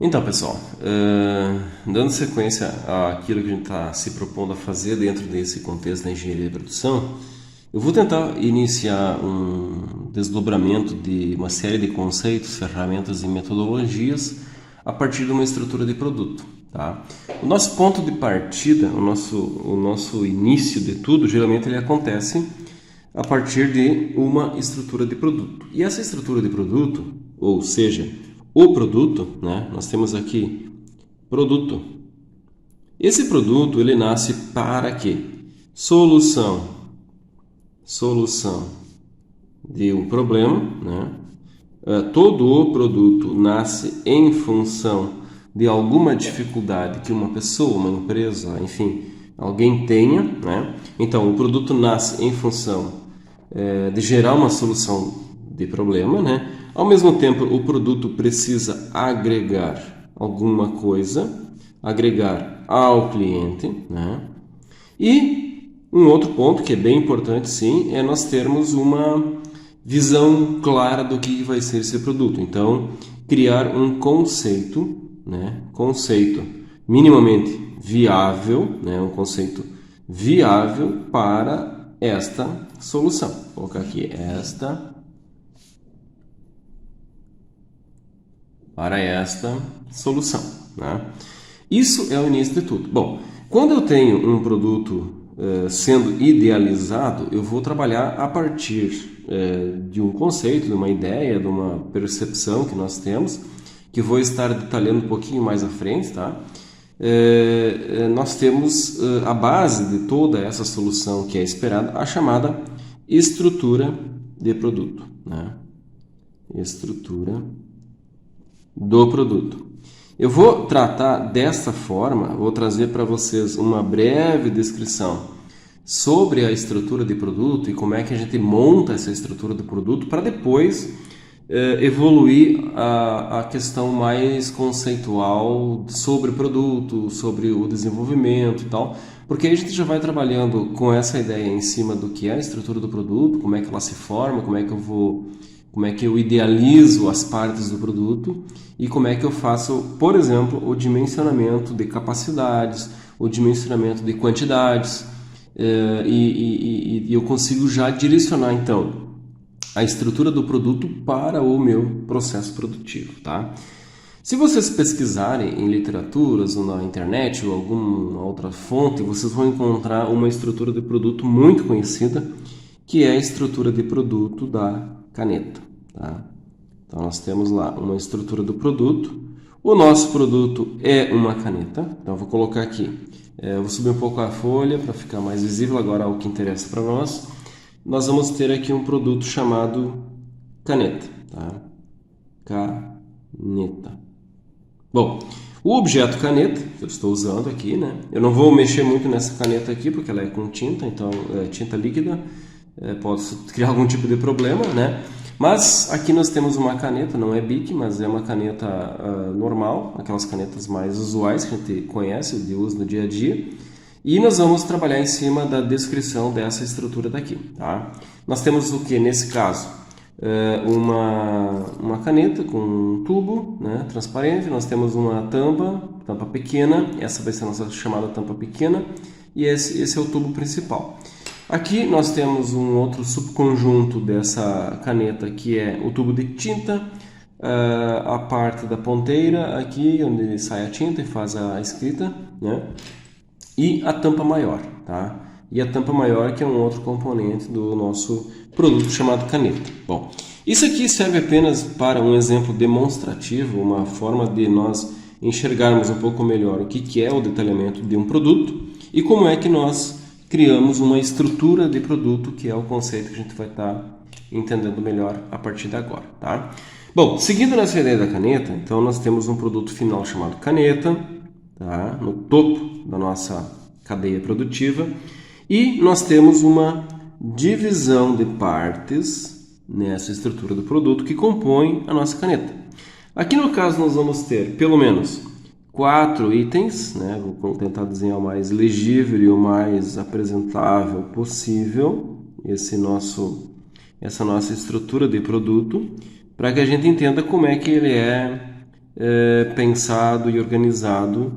Então, pessoal, dando sequência àquilo que a gente está se propondo a fazer dentro desse contexto da engenharia de produção, eu vou tentar iniciar um desdobramento de uma série de conceitos, ferramentas e metodologias a partir de uma estrutura de produto. Tá? O nosso ponto de partida, o nosso início de tudo, geralmente ele acontece a partir de uma estrutura de produto. E essa estrutura de produto, ou seja, o produto, né? Nós temos aqui produto. Esse produto ele nasce para quê? Solução de um problema, né? Todo o produto nasce em função de alguma dificuldade que uma pessoa, uma empresa, enfim, alguém tenha, né? Então, o produto nasce em função de gerar uma solução de problema, né? Ao mesmo tempo, o produto precisa agregar alguma coisa, agregar ao cliente, né? E um outro ponto que é bem importante, sim, é nós termos uma visão clara do que vai ser esse produto. Então, criar um conceito, né? Conceito minimamente viável, né? Um conceito viável para esta solução. Vou colocar aqui para esta solução, né? Isso é o início de tudo. Bom, quando eu tenho um produto sendo idealizado, eu vou trabalhar a partir de um conceito, de uma ideia, de uma percepção que nós temos, que vou estar detalhando um pouquinho mais à frente, tá? Nós temos a base de toda essa solução que é esperada, a chamada estrutura de produto, né? Estrutura do produto. Eu vou tratar dessa forma, vou trazer para vocês uma breve descrição sobre a estrutura de produto e como é que a gente monta essa estrutura do produto para depois evoluir a questão mais conceitual sobre o produto, sobre o desenvolvimento e tal, porque aí a gente já vai trabalhando com essa ideia em cima do que é a estrutura do produto, como é que ela se forma, como é que eu idealizo as partes do produto e como é que eu faço, por exemplo, o dimensionamento de capacidades, o dimensionamento de quantidades, e eu consigo já direcionar então a estrutura do produto para o meu processo produtivo, tá? Se vocês pesquisarem em literaturas ou na internet ou alguma outra fonte, vocês vão encontrar uma estrutura de produto muito conhecida, que é a estrutura de produto da caneta, tá? Então nós temos lá uma estrutura do produto. O nosso produto é uma caneta. Então eu vou colocar aqui. Eu vou subir um pouco a folha para ficar mais visível agora o que interessa para nós. Nós vamos ter aqui um produto chamado caneta, tá? Caneta. Bom, o objeto caneta que eu estou usando aqui, né? Eu não vou mexer muito nessa caneta aqui porque ela é com tinta, então é tinta líquida. Posso criar algum tipo de problema, né? Mas aqui nós temos uma caneta, não é Bic, mas é uma caneta normal, aquelas canetas mais usuais que a gente conhece, de uso no dia a dia. E nós vamos trabalhar em cima da descrição dessa estrutura daqui, tá? Nós temos o que nesse caso? Uma caneta com um tubo, né, transparente. Nós temos uma tampa pequena, essa vai ser a nossa chamada tampa pequena, e esse é o tubo principal. Aqui nós temos um outro subconjunto dessa caneta que é o tubo de tinta, a parte da ponteira aqui onde sai a tinta e faz a escrita, né? E a tampa maior, tá? E a tampa maior que é um outro componente do nosso produto chamado caneta. Bom, isso aqui serve apenas para um exemplo demonstrativo, uma forma de nós enxergarmos um pouco melhor o que é o detalhamento de um produto e como é que nós criamos uma estrutura de produto, que é o conceito que a gente vai estar entendendo melhor a partir de agora, tá? Bom, seguindo nessa ideia da caneta, então nós temos um produto final chamado caneta, tá? No topo da nossa cadeia produtiva, e nós temos uma divisão de partes nessa estrutura do produto que compõe a nossa caneta. Aqui no caso nós vamos ter pelo menos 4 itens, né? Vou tentar desenhar o mais legível e o mais apresentável possível essa nossa estrutura de produto, para que a gente entenda como é que ele é pensado e organizado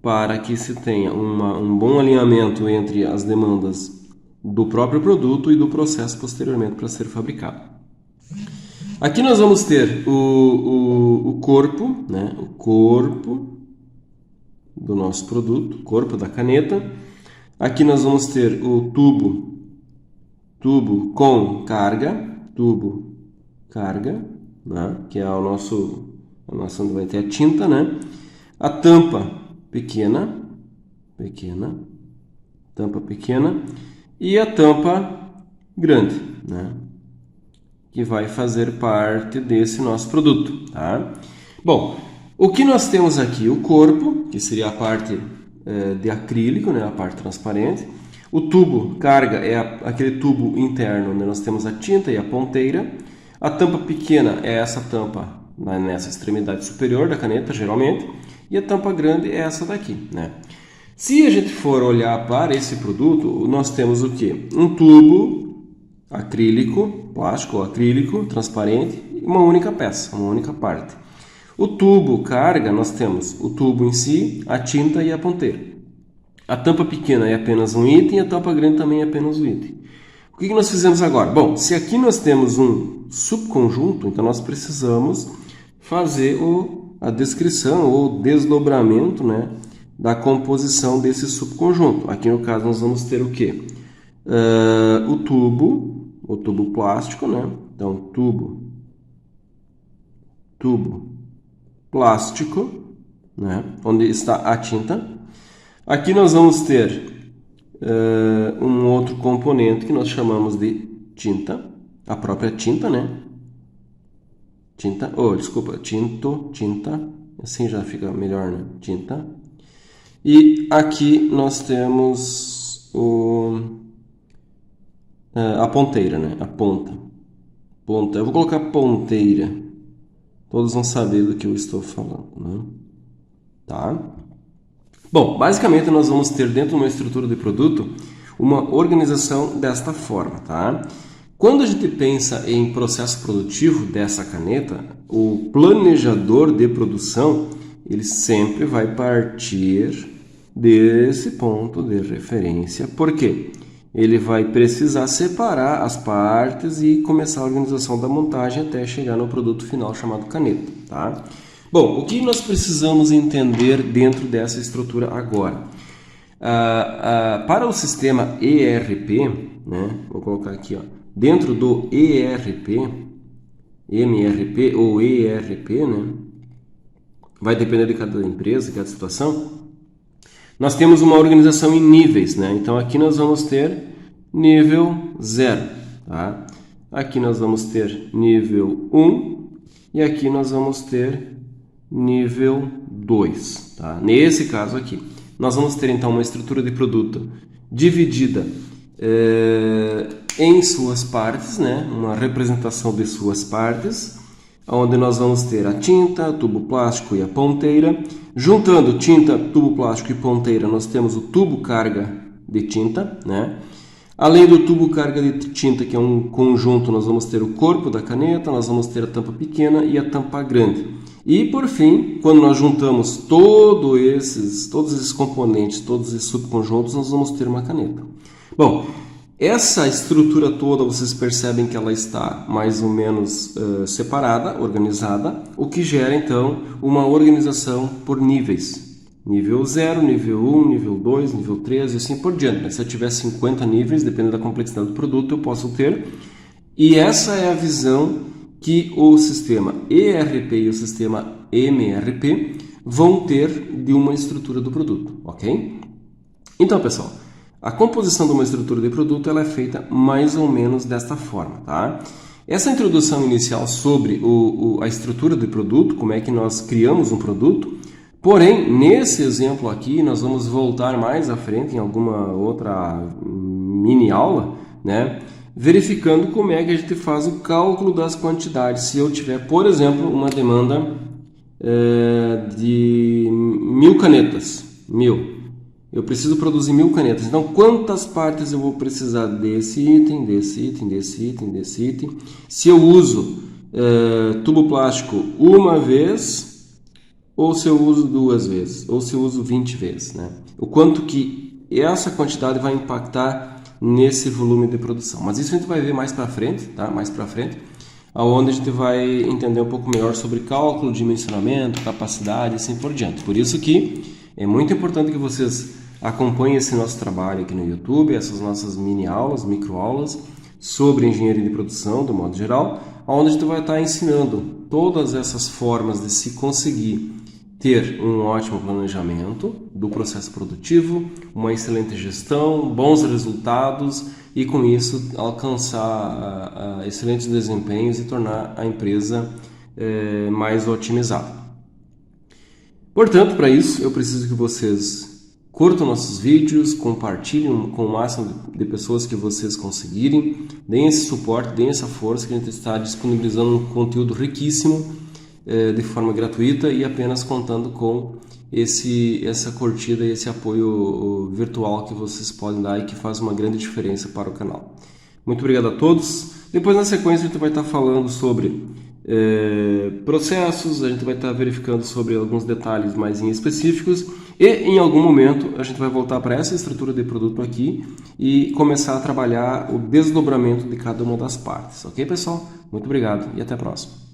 para que se tenha um bom alinhamento entre as demandas do próprio produto e do processo posteriormente para ser fabricado. Aqui nós vamos ter o corpo, né? O corpo do nosso produto, corpo da caneta. Aqui nós vamos ter o tubo com carga, né? Que é o nosso onde vai ter a tinta, né? A tampa pequena, tampa pequena e a tampa grande, né? Que vai fazer parte desse nosso produto, tá? Bom, o que nós temos aqui? O corpo, que seria a parte de acrílico, né? A parte transparente. O tubo carga é aquele tubo interno onde nós temos a tinta e a ponteira. A tampa pequena é essa tampa nessa extremidade superior da caneta, geralmente. E a tampa grande é essa daqui, né? Se a gente for olhar para esse produto, nós temos o quê? Um tubo acrílico, plástico ou acrílico, transparente, e uma única peça, uma única parte. O tubo carga, nós temos o tubo em si, a tinta e a ponteira. A tampa pequena é apenas um item e a tampa grande também é apenas um item. O que nós fizemos agora? Bom, se aqui nós temos um subconjunto, então nós precisamos fazer a descrição ou desdobramento, né, da composição desse subconjunto. Aqui no caso nós vamos ter o quê? O tubo plástico, né? Então tubo plástico, né? Onde está a tinta. Aqui nós vamos ter um outro componente que nós chamamos de tinta, a própria tinta, né? Tinta, tinta, assim já fica melhor, né? Tinta. E aqui nós temos a ponteira, né? A ponta. Eu vou colocar ponteira. Todos vão saber do que eu estou falando, né? Tá? Bom, basicamente nós vamos ter dentro de uma estrutura de produto uma organização desta forma, tá? Quando a gente pensa em processo produtivo dessa caneta, o planejador de produção, ele sempre vai partir desse ponto de referência. Por quê? Ele vai precisar separar as partes e começar a organização da montagem até chegar no produto final chamado caneta, tá? Bom, o que nós precisamos entender dentro dessa estrutura agora? Para o sistema ERP, né? Vou colocar aqui, ó, dentro do ERP, MRP ou ERP, né? Vai depender de cada empresa, de cada situação. Nós temos uma organização em níveis, né? Então aqui nós vamos ter nível 0, tá? Aqui nós vamos ter nível 1 e aqui nós vamos ter nível 2, tá? Nesse caso aqui, nós vamos ter então uma estrutura de produto dividida em suas partes, né? Uma representação de suas partes, onde nós vamos ter a tinta, tubo plástico e a ponteira. Juntando tinta, tubo plástico e ponteira, nós temos o tubo carga de tinta, né? Além do tubo carga de tinta, que é um conjunto, nós vamos ter o corpo da caneta, nós vamos ter a tampa pequena e a tampa grande. E por fim, quando nós juntamos todos esses componentes, todos esses subconjuntos, nós vamos ter uma caneta. Bom, essa estrutura toda, vocês percebem que ela está mais ou menos separada, organizada, o que gera então uma organização por níveis. Nível 0, nível 1, nível 2, nível 3 e assim por diante. Mas se eu tiver 50 níveis, dependendo da complexidade do produto, eu posso ter. E essa é a visão que o sistema ERP e o sistema MRP vão ter de uma estrutura do produto, ok? Então, pessoal, a composição de uma estrutura de produto ela é feita mais ou menos desta forma, tá? Essa introdução inicial sobre a estrutura do produto, como é que nós criamos um produto, porém, nesse exemplo aqui, nós vamos voltar mais à frente em alguma outra mini aula, né? Verificando como é que a gente faz o cálculo das quantidades. Se eu tiver, por exemplo, uma demanda de 1000 canetas, 1000. Eu preciso produzir 1000 canetas. Então, quantas partes eu vou precisar desse item, desse item, desse item, desse item? Se eu uso tubo plástico uma vez, ou se eu uso 2 vezes, ou se eu uso 20 vezes, né? O quanto que essa quantidade vai impactar nesse volume de produção. Mas isso a gente vai ver mais para frente, tá? Mais para frente, onde a gente vai entender um pouco melhor sobre cálculo, dimensionamento, capacidade e assim por diante. Por isso que é muito importante que vocês acompanhem esse nosso trabalho aqui no YouTube, essas nossas mini aulas, micro aulas sobre engenharia de produção, do modo geral, onde a gente vai estar ensinando todas essas formas de se conseguir ter um ótimo planejamento do processo produtivo, uma excelente gestão, bons resultados e com isso alcançar excelentes desempenhos e tornar a empresa mais otimizada. Portanto, para isso eu preciso que vocês curtam nossos vídeos, compartilhem com o máximo de pessoas que vocês conseguirem, deem esse suporte, deem essa força que a gente está disponibilizando um conteúdo riquíssimo de forma gratuita e apenas contando com essa curtida e esse apoio virtual que vocês podem dar e que faz uma grande diferença para o canal. Muito obrigado a todos. Depois, na sequência, a gente vai estar falando sobre processos, a gente vai estar verificando sobre alguns detalhes mais específicos e em algum momento a gente vai voltar para essa estrutura de produto aqui e começar a trabalhar o desdobramento de cada uma das partes. Ok, pessoal? Muito obrigado e até a próxima.